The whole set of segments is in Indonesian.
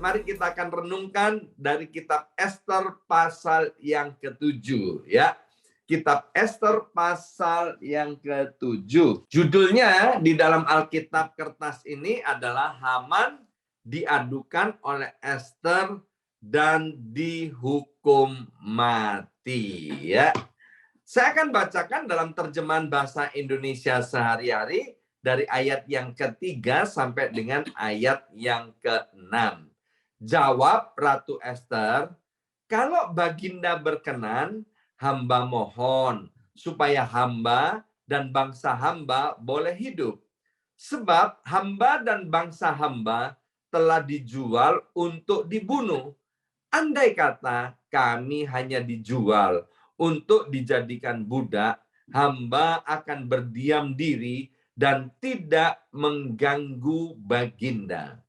mari kita akan renungkan dari kitab Ester pasal yang ke-7 ya. Kitab Ester pasal yang ke-7. Judulnya di dalam Alkitab kertas ini adalah Haman diadukan oleh Ester dan dihukum mati ya. Saya akan bacakan dalam terjemahan bahasa Indonesia sehari-hari dari ayat yang ke-3 sampai dengan ayat yang ke-6. Jawab Ratu Ester, kalau Baginda berkenan, hamba mohon supaya hamba dan bangsa hamba boleh hidup. Sebab hamba dan bangsa hamba telah dijual untuk dibunuh. Andai kata kami hanya dijual untuk dijadikan budak, hamba akan berdiam diri dan tidak mengganggu Baginda.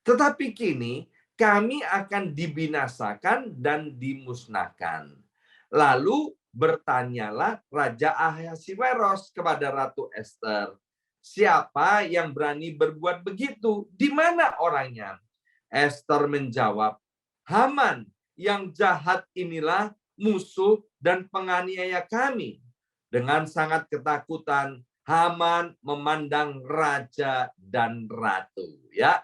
Tetapi kini kami akan dibinasakan dan dimusnahkan. Lalu bertanyalah Raja Ahasiweros kepada Ratu Ester, siapa yang berani berbuat begitu? Di mana orangnya? Ester menjawab, Haman yang jahat inilah musuh dan penganiaya kami. Dengan sangat ketakutan, Haman memandang raja dan ratu. Ya,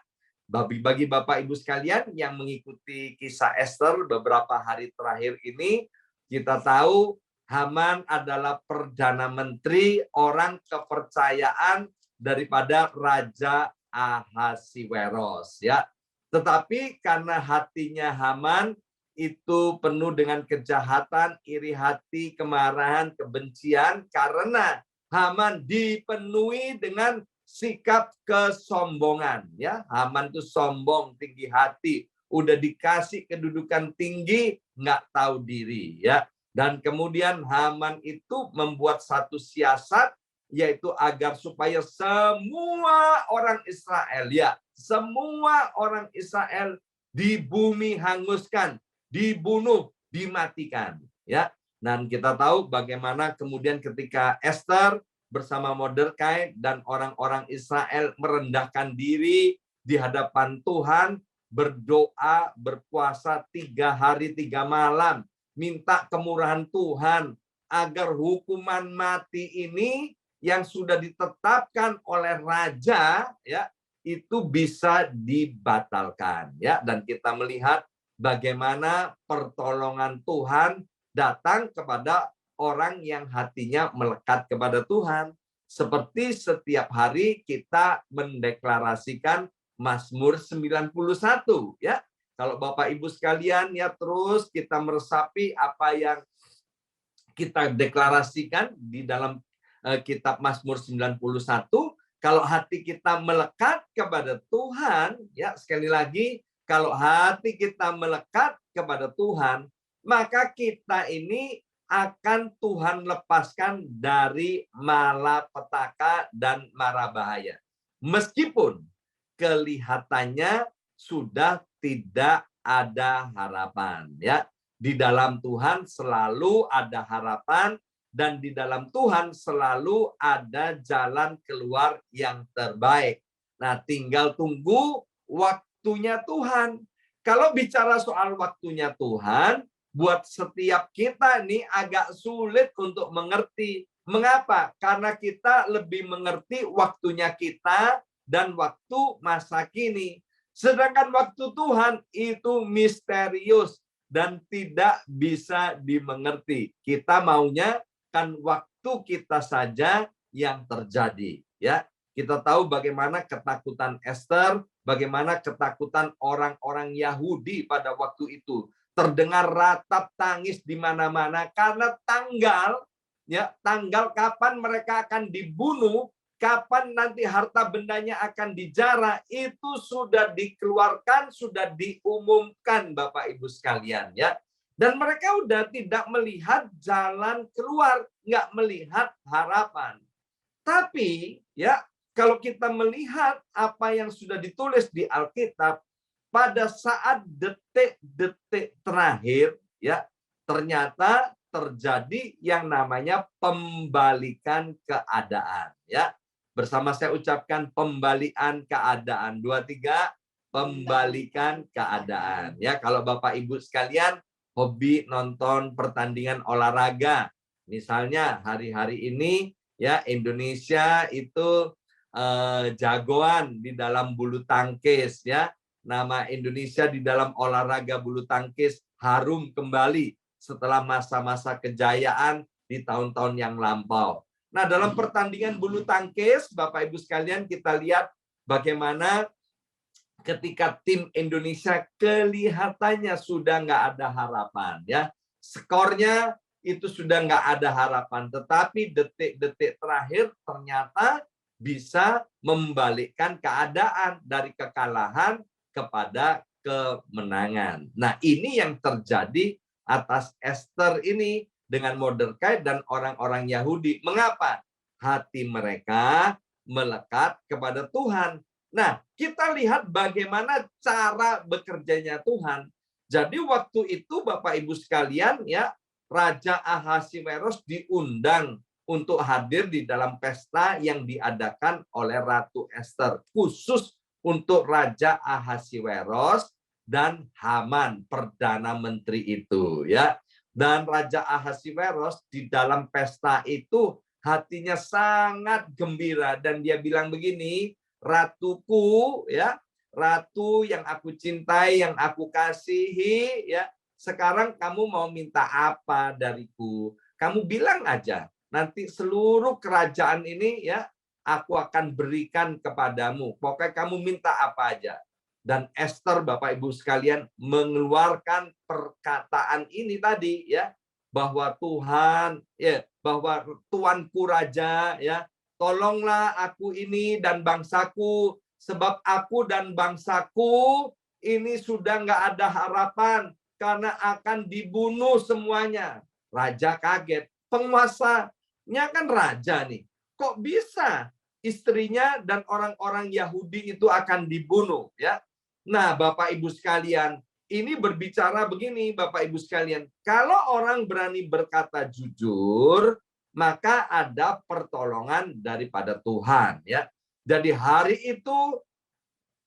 bagi Bapak Ibu sekalian yang mengikuti kisah Ester beberapa hari terakhir ini, kita tahu Haman adalah Perdana Menteri, orang kepercayaan daripada Raja Ahasiweros. Ya, tetapi karena hatinya Haman itu penuh dengan kejahatan, iri hati, kemarahan, kebencian, karena Haman dipenuhi dengan sikap kesombongan ya. Haman itu sombong, tinggi hati, udah dikasih kedudukan tinggi, nggak tahu diri ya. Dan kemudian Haman itu membuat satu siasat, yaitu agar supaya semua orang Israel ya, semua orang Israel di bumi hanguskan, dibunuh, dimatikan ya. Dan kita tahu bagaimana kemudian ketika Ester bersama Mordekai dan orang-orang Israel merendahkan diri di hadapan Tuhan, berdoa, berpuasa 3 hari 3 malam, minta kemurahan Tuhan agar hukuman mati ini yang sudah ditetapkan oleh raja ya, itu bisa dibatalkan ya. Dan kita melihat bagaimana pertolongan Tuhan datang kepada orang yang hatinya melekat kepada Tuhan. Seperti setiap hari kita mendeklarasikan Mazmur 91 ya. Kalau Bapak Ibu sekalian ya, terus kita meresapi apa yang kita deklarasikan di dalam kitab Mazmur 91, kalau hati kita melekat kepada Tuhan ya, sekali lagi kalau hati kita melekat kepada Tuhan, maka kita ini akan Tuhan lepaskan dari malapetaka dan mara bahaya. Meskipun kelihatannya sudah tidak ada harapan ya. Di dalam Tuhan selalu ada harapan dan di dalam Tuhan selalu ada jalan keluar yang terbaik. Nah, tinggal tunggu waktunya Tuhan. Kalau bicara soal waktunya Tuhan, buat setiap kita ini agak sulit untuk mengerti. Mengapa? Karena kita lebih mengerti waktunya kita dan waktu masa kini. Sedangkan waktu Tuhan itu misterius dan tidak bisa dimengerti. Kita maunya kan waktu kita saja yang terjadi. Ya, kita tahu bagaimana ketakutan Ester, bagaimana ketakutan orang-orang Yahudi pada waktu itu. Terdengar ratap tangis di mana-mana karena tanggal kapan mereka akan dibunuh, kapan nanti harta bendanya akan dijara, itu sudah dikeluarkan, sudah diumumkan Bapak Ibu sekalian ya. Dan mereka udah tidak melihat jalan keluar, nggak melihat harapan. Tapi ya, kalau kita melihat apa yang sudah ditulis di Alkitab, pada saat detik-detik terakhir ya, ternyata terjadi yang namanya pembalikan keadaan ya. Bersama saya ucapkan pembalikan keadaan. 2, 3. pembalikan keadaan. Ya, kalau Bapak Ibu sekalian hobi nonton pertandingan olahraga, misalnya hari-hari ini ya Indonesia itu jagoan di dalam bulu tangkis ya. Nama Indonesia di dalam olahraga bulu tangkis harum kembali setelah masa-masa kejayaan di tahun-tahun yang lampau. Nah, dalam pertandingan bulu tangkis, Bapak Ibu sekalian, kita lihat bagaimana ketika tim Indonesia kelihatannya sudah nggak ada harapan, ya, skornya itu sudah nggak ada harapan, tetapi detik-detik terakhir ternyata bisa membalikkan keadaan dari kekalahan kepada kemenangan. Nah, ini yang terjadi atas Esther ini dengan Mordekai dan orang-orang Yahudi. Mengapa? Hati mereka melekat kepada Tuhan. Nah, kita lihat bagaimana cara bekerjanya Tuhan. Jadi waktu itu Bapak Ibu sekalian ya, Raja Ahasiweros diundang untuk hadir di dalam pesta yang diadakan oleh Ratu Esther khusus untuk Raja Ahasiweros dan Haman, perdana menteri itu ya. Dan Raja Ahasiweros di dalam pesta itu hatinya sangat gembira dan dia bilang begini, "Ratuku ya, ratu yang aku cintai, yang aku kasihi ya, sekarang kamu mau minta apa dariku? Kamu bilang aja, nanti seluruh kerajaan ini ya aku akan berikan kepadamu. Pokoknya kamu minta apa aja." Dan Esther, Bapak Ibu sekalian, mengeluarkan perkataan ini tadi ya, bahwa Tuhan ya, bahwa Tuanku Raja ya, tolonglah aku ini dan bangsaku, sebab aku dan bangsaku ini sudah nggak ada harapan karena akan dibunuh semuanya. Raja kaget, penguasanya kan raja nih, kok bisa istrinya dan orang-orang Yahudi itu akan dibunuh ya. Nah, Bapak Ibu sekalian, ini berbicara begini, Bapak Ibu sekalian, kalau orang berani berkata jujur, maka ada pertolongan daripada Tuhan ya. Jadi hari itu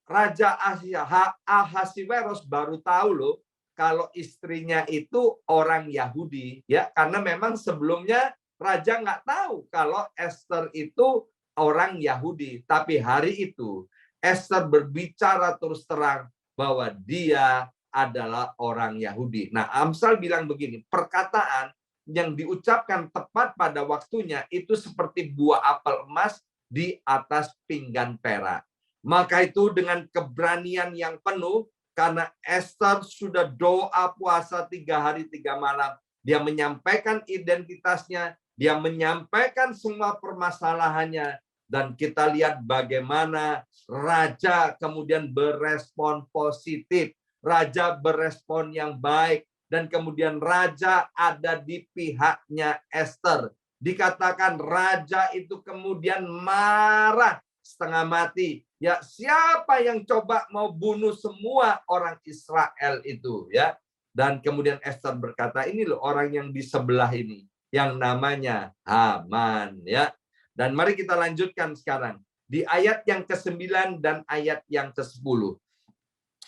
Raja Ahasiweros baru tahu loh kalau istrinya itu orang Yahudi ya, karena memang sebelumnya raja nggak tahu kalau Esther itu orang Yahudi, tapi hari itu Esther berbicara terus terang bahwa dia adalah orang Yahudi. Nah, Amsal bilang begini, perkataan yang diucapkan tepat pada waktunya itu seperti buah apel emas di atas pinggan perak. Maka itu dengan keberanian yang penuh, karena Esther sudah doa puasa 3 hari 3 malam, dia menyampaikan identitasnya, dia menyampaikan semua permasalahannya, dan kita lihat bagaimana raja kemudian berespon positif, raja berespon yang baik, dan kemudian raja ada di pihaknya Esther. Dikatakan raja itu kemudian marah setengah mati. Ya, siapa yang coba mau bunuh semua orang Israel itu ya? Dan kemudian Esther berkata, ini loh orang yang di sebelah ini yang namanya Haman ya. Dan mari kita lanjutkan sekarang di ayat yang ke-9 dan ayat yang ke-10.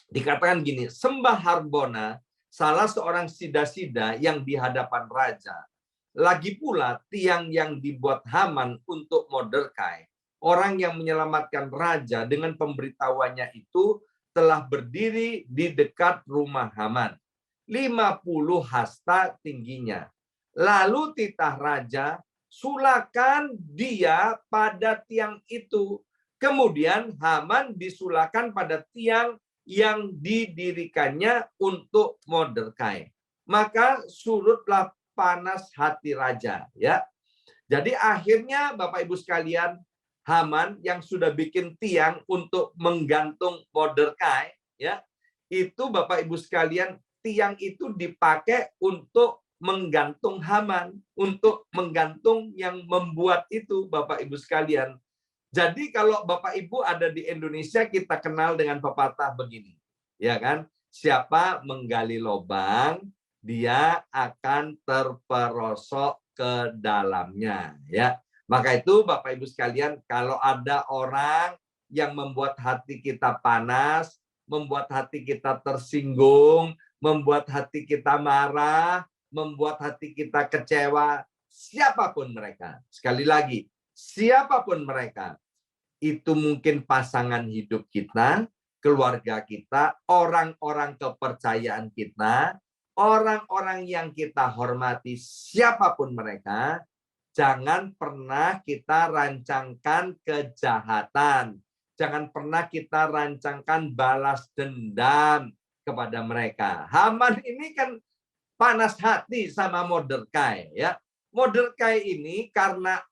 Dikatakan gini, sembah Harbona, salah seorang sida-sida yang di hadapan raja. Lagi pula tiang yang dibuat Haman untuk Mordekai, orang yang menyelamatkan raja dengan pemberitahuannya itu telah berdiri di dekat rumah Haman. 50 hasta tingginya. Lalu titah raja, sulakan dia pada tiang itu. Kemudian Haman disulakan pada tiang yang didirikannya untuk Mordekai. Maka surutlah panas hati raja ya. Jadi akhirnya Bapak Ibu sekalian, Haman yang sudah bikin tiang untuk menggantung Mordekai ya, itu Bapak Ibu sekalian, tiang itu dipakai untuk menggantung Haman, untuk menggantung yang membuat itu Bapak Ibu sekalian. Jadi kalau Bapak Ibu ada di Indonesia, kita kenal dengan pepatah begini, ya kan? Siapa menggali lubang, dia akan terperosok ke dalamnya, ya. Maka itu Bapak Ibu sekalian, kalau ada orang yang membuat hati kita panas, membuat hati kita tersinggung, membuat hati kita marah, membuat hati kita kecewa, siapapun mereka. Sekali lagi, siapapun mereka, itu mungkin pasangan hidup kita, keluarga kita, orang-orang kepercayaan kita, orang-orang yang kita hormati, siapapun mereka, jangan pernah kita rancangkan kejahatan. Jangan pernah kita rancangkan balas dendam kepada mereka. Haman ini kan panas hati sama Mordekai, ya. Mordekai ini karena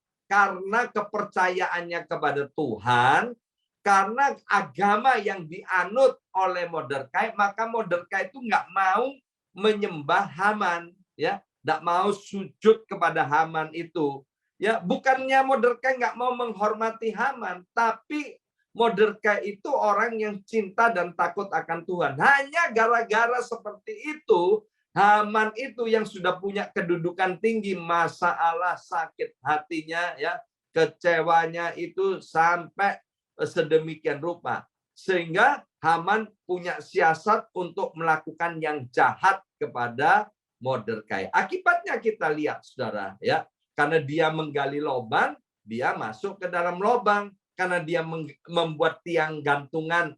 kepercayaannya kepada Tuhan, karena agama yang dianut oleh Mordekai, maka Mordekai itu nggak mau menyembah Haman, ya, nggak mau sujud kepada Haman itu. Ya, bukannya Mordekai nggak mau menghormati Haman, tapi Mordekai itu orang yang cinta dan takut akan Tuhan. Hanya gara-gara seperti itu, Haman itu yang sudah punya kedudukan tinggi, masalah sakit hatinya, ya, kecewanya itu sampai sedemikian rupa. Sehingga Haman punya siasat untuk melakukan yang jahat kepada Mordekai. Akibatnya kita lihat, saudara, ya, karena dia menggali lubang, dia masuk ke dalam lubang. Karena dia membuat tiang gantungan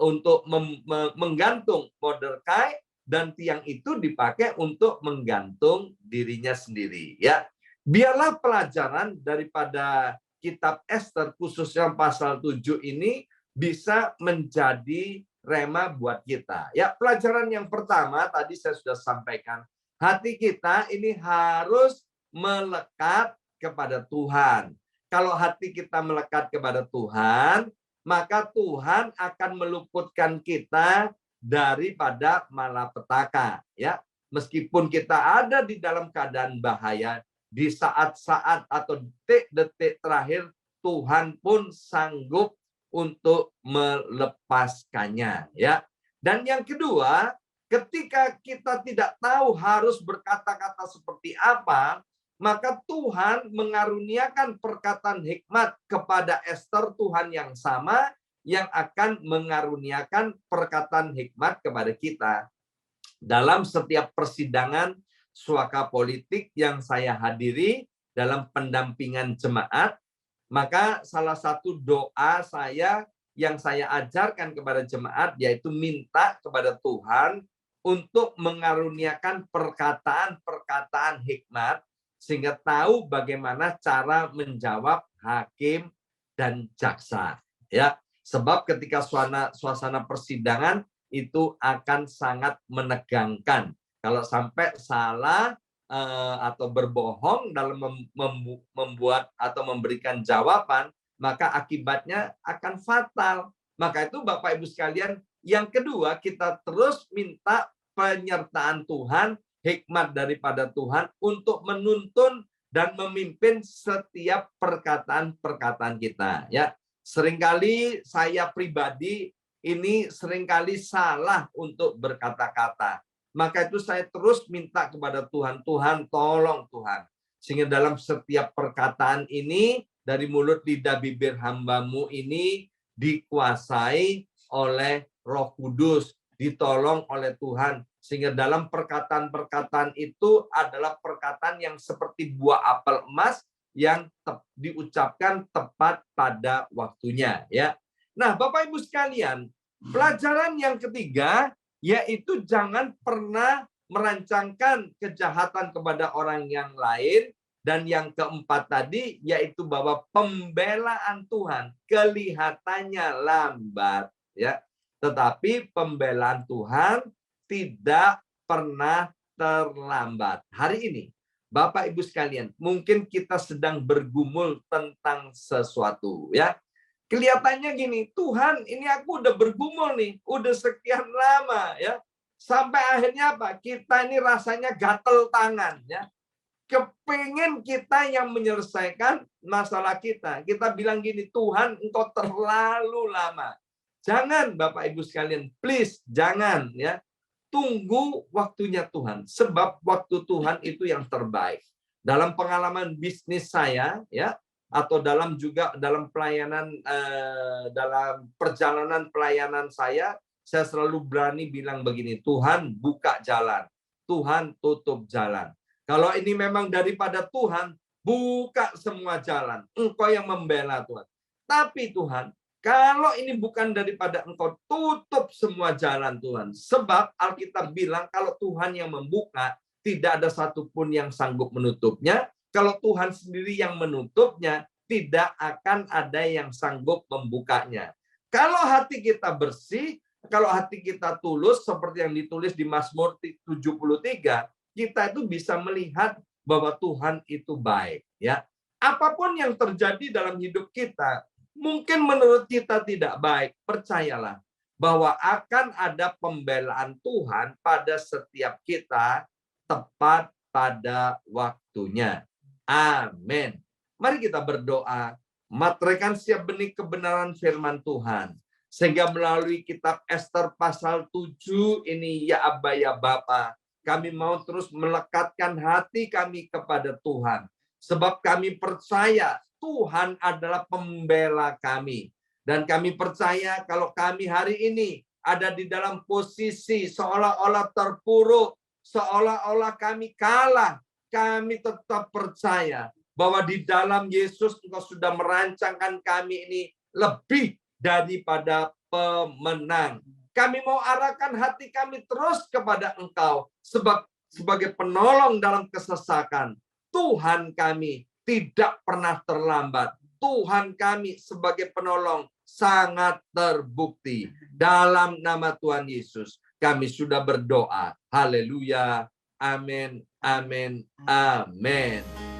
untuk menggantung Mordekai, dan tiang itu dipakai untuk menggantung dirinya sendiri. Ya, biarlah pelajaran daripada kitab Ester, khususnya pasal 7 ini, bisa menjadi rema buat kita. Ya, pelajaran yang pertama tadi saya sudah sampaikan, hati kita ini harus melekat kepada Tuhan. Kalau hati kita melekat kepada Tuhan, maka Tuhan akan meluputkan kita daripada malapetaka. Ya, meskipun kita ada di dalam keadaan bahaya, di saat-saat atau detik-detik terakhir, Tuhan pun sanggup untuk melepaskannya. Ya, dan yang kedua, ketika kita tidak tahu harus berkata-kata seperti apa, maka Tuhan mengaruniakan perkataan hikmat kepada Ester, Tuhan yang sama yang akan mengaruniakan perkataan hikmat kepada kita. Dalam setiap persidangan suaka politik yang saya hadiri dalam pendampingan jemaat, maka salah satu doa saya yang saya ajarkan kepada jemaat yaitu minta kepada Tuhan untuk mengaruniakan perkataan-perkataan hikmat sehingga tahu bagaimana cara menjawab hakim dan jaksa. Ya, sebab ketika suasana persidangan itu akan sangat menegangkan. Kalau sampai salah atau berbohong dalam membuat atau memberikan jawaban, maka akibatnya akan fatal. Maka itu Bapak Ibu sekalian, yang kedua kita terus minta penyertaan Tuhan, hikmat daripada Tuhan untuk menuntun dan memimpin setiap perkataan-perkataan kita. Ya, seringkali saya pribadi ini seringkali salah untuk berkata-kata. Maka itu saya terus minta kepada Tuhan, Tuhan tolong Tuhan. Sehingga dalam setiap perkataan ini, dari mulut lidah bibir hamba-Mu ini dikuasai oleh Roh Kudus, ditolong oleh Tuhan. Sehingga dalam perkataan-perkataan itu adalah perkataan yang seperti buah apel emas yang diucapkan tepat pada waktunya. Ya. Nah, Bapak Ibu sekalian, pelajaran yang ketiga yaitu jangan pernah merancangkan kejahatan kepada orang yang lain, dan yang keempat tadi yaitu bahwa pembelaan Tuhan kelihatannya lambat, ya, tetapi pembelaan Tuhan tidak pernah terlambat. Hari ini Bapak Ibu sekalian, mungkin kita sedang bergumul tentang sesuatu, ya. Kelihatannya gini, Tuhan, ini aku udah bergumul nih, udah sekian lama, ya. Sampai akhirnya apa? Kita ini rasanya gatel tangan, ya. Kepingin kita yang menyelesaikan masalah kita. Kita bilang gini, Tuhan, Engkau terlalu lama. Jangan, Bapak Ibu sekalian, please, jangan, ya. Tunggu waktunya Tuhan, sebab waktu Tuhan itu yang terbaik. Dalam pengalaman bisnis saya, ya, atau dalam pelayanan, dalam perjalanan pelayanan saya, saya selalu berani bilang begini, Tuhan buka jalan, Tuhan tutup jalan. Kalau ini memang daripada Tuhan, buka semua jalan. Engkau yang membela Tuhan. Tapi Tuhan, kalau ini bukan daripada Engkau, tutup semua jalan Tuhan. Sebab Alkitab bilang kalau Tuhan yang membuka, tidak ada satupun yang sanggup menutupnya. Kalau Tuhan sendiri yang menutupnya, tidak akan ada yang sanggup membukanya. Kalau hati kita bersih, kalau hati kita tulus, seperti yang ditulis di Mazmur 73, kita itu bisa melihat bahwa Tuhan itu baik. Ya, apapun yang terjadi dalam hidup kita, mungkin menurut kita tidak baik, percayalah bahwa akan ada pembelaan Tuhan pada setiap kita tepat pada waktunya. Amin. Mari kita berdoa, materaikan setiap benih kebenaran firman Tuhan. Sehingga melalui kitab Ester pasal 7 ini, ya Abba, ya Bapa, kami mau terus melekatkan hati kami kepada Tuhan. Sebab kami percaya Tuhan adalah pembela kami. Dan kami percaya kalau kami hari ini ada di dalam posisi seolah-olah terpuruk, seolah-olah kami kalah, kami tetap percaya bahwa di dalam Yesus Engkau sudah merancangkan kami ini lebih daripada pemenang. Kami mau arahkan hati kami terus kepada Engkau sebab sebagai penolong dalam kesesakan. Tuhan kami tidak pernah terlambat. Tuhan kami sebagai penolong sangat terbukti. Dalam nama Tuhan Yesus kami sudah berdoa. Haleluya. Amin. Amin. Amin.